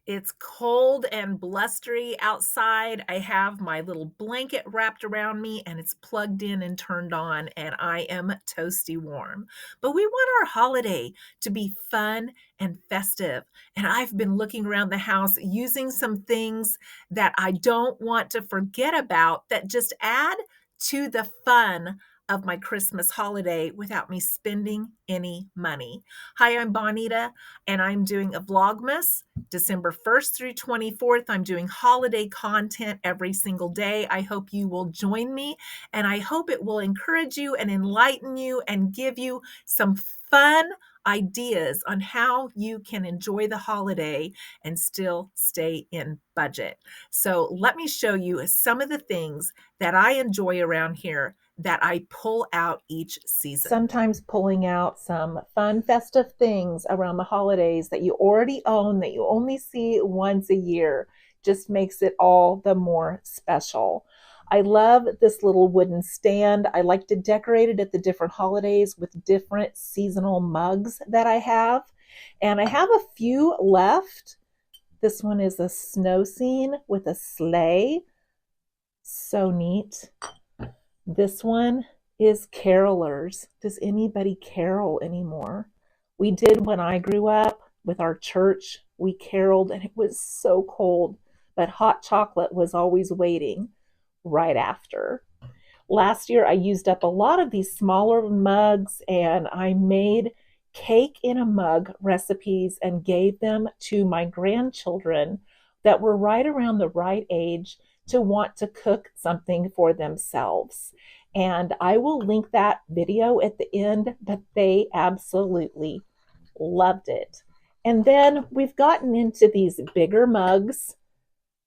It's cold and blustery outside. I have my little blanket wrapped around me and it's plugged in and turned on, and I am toasty warm. But we want our holiday to be fun and festive. And I've been looking around the house using some things that I don't want to forget about that just add to the fun of my Christmas holiday without me spending any money. Hi, I'm Bonita, and I'm doing a Vlogmas December 1st through 24th. I'm doing holiday content every single day. I hope you will join me, and I hope it will encourage you and enlighten you and give you some fun ideas on how you can enjoy the holiday and still stay in budget. So let me show you some of the things that I enjoy around here that I pull out each season. Sometimes pulling out some fun, festive things around the holidays that you already own, that you only see once a year, just makes it all the more special. I love this little wooden stand. I like to decorate it at the different holidays with different seasonal mugs that I have. And I have a few left. This one is a snow scene with a sleigh. So neat. This one is carolers. Does anybody carol anymore? We did when I grew up with our church. We caroled and it was so cold, but hot chocolate was always waiting right after. Last year, I used up a lot of these smaller mugs and I made cake in a mug recipes and gave them to my grandchildren that were right around the right age to want to cook something for themselves. And I will link that video at the end, but they absolutely loved it. And then we've gotten into these bigger mugs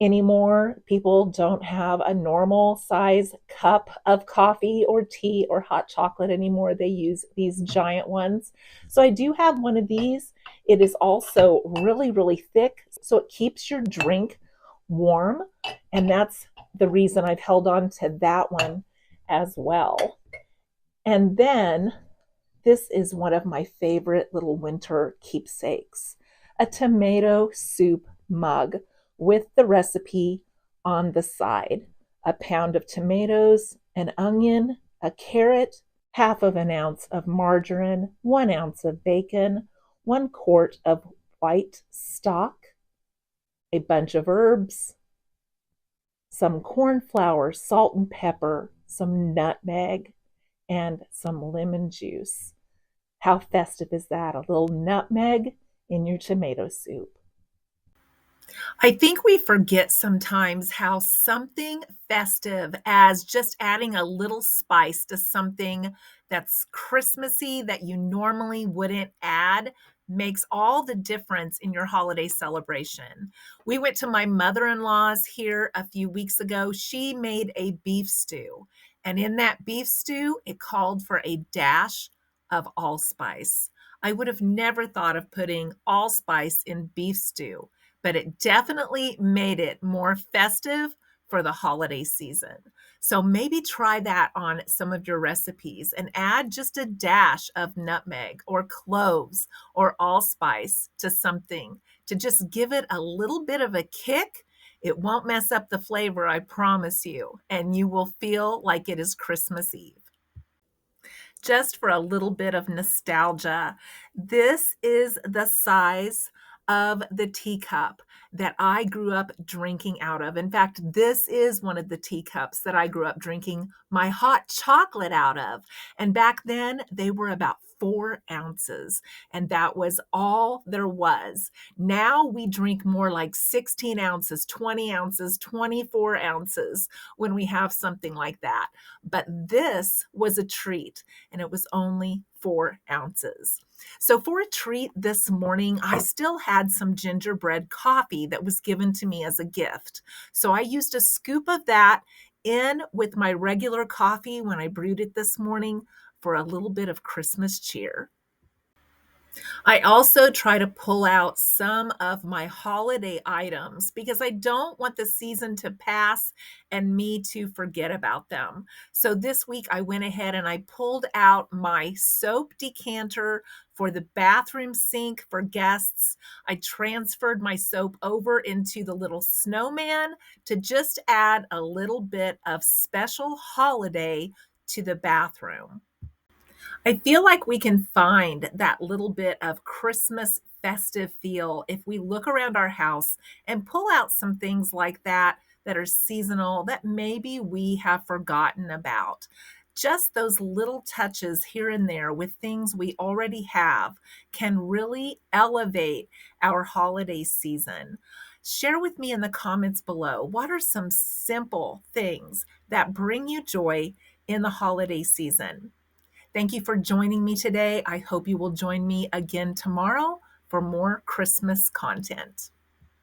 anymore. People don't have a normal size cup of coffee or tea or hot chocolate anymore. They use these giant ones. So I do have one of these. It is also really, really thick, so it keeps your drink warm. And that's the reason I've held on to that one as well. And then this is one of my favorite little winter keepsakes, a tomato soup mug with the recipe on the side. A pound of tomatoes, an onion, a carrot, half of an ounce of margarine, 1 ounce of bacon, 1 quart of white stock, a bunch of herbs, some corn flour, salt and pepper, some nutmeg, and some lemon juice. How festive is that? A little nutmeg in your tomato soup. I think we forget sometimes how something festive as just adding a little spice to something that's Christmassy that you normally wouldn't add makes all the difference in your holiday celebration. We went to my mother-in-law's here a few weeks ago. She made a beef stew, and in that beef stew, it called for a dash of allspice. I would have never thought of putting allspice in beef stew, but it definitely made it more festive for the holiday season. So maybe try that on some of your recipes and add just a dash of nutmeg or cloves or allspice to something to just give it a little bit of a kick. It won't mess up the flavor, I promise you, and you will feel like it is Christmas Eve. Just for a little bit of nostalgia, this is the size of the teacup that I grew up drinking out of. In fact, this is one of the teacups that I grew up drinking my hot chocolate out of. And back then, they were about 4 ounces, and that was all there was. Now we drink more like 16 ounces, 20 ounces, 24 ounces when we have something like that. But this was a treat, and it was only 4 ounces. So for a treat this morning, I still had some gingerbread coffee that was given to me as a gift. So I used a scoop of that in with my regular coffee when I brewed it this morning for a little bit of Christmas cheer. I also try to pull out some of my holiday items because I don't want the season to pass and me to forget about them. So this week I went ahead and I pulled out my soap decanter for the bathroom sink for guests. I transferred my soap over into the little snowman to just add a little bit of special holiday to the bathroom. I feel like we can find that little bit of Christmas festive feel if we look around our house and pull out some things like that that are seasonal that maybe we have forgotten about. Just those little touches here and there with things we already have can really elevate our holiday season. Share with me in the comments below what are some simple things that bring you joy in the holiday season. Thank you for joining me today. I hope you will join me again tomorrow for more Christmas content.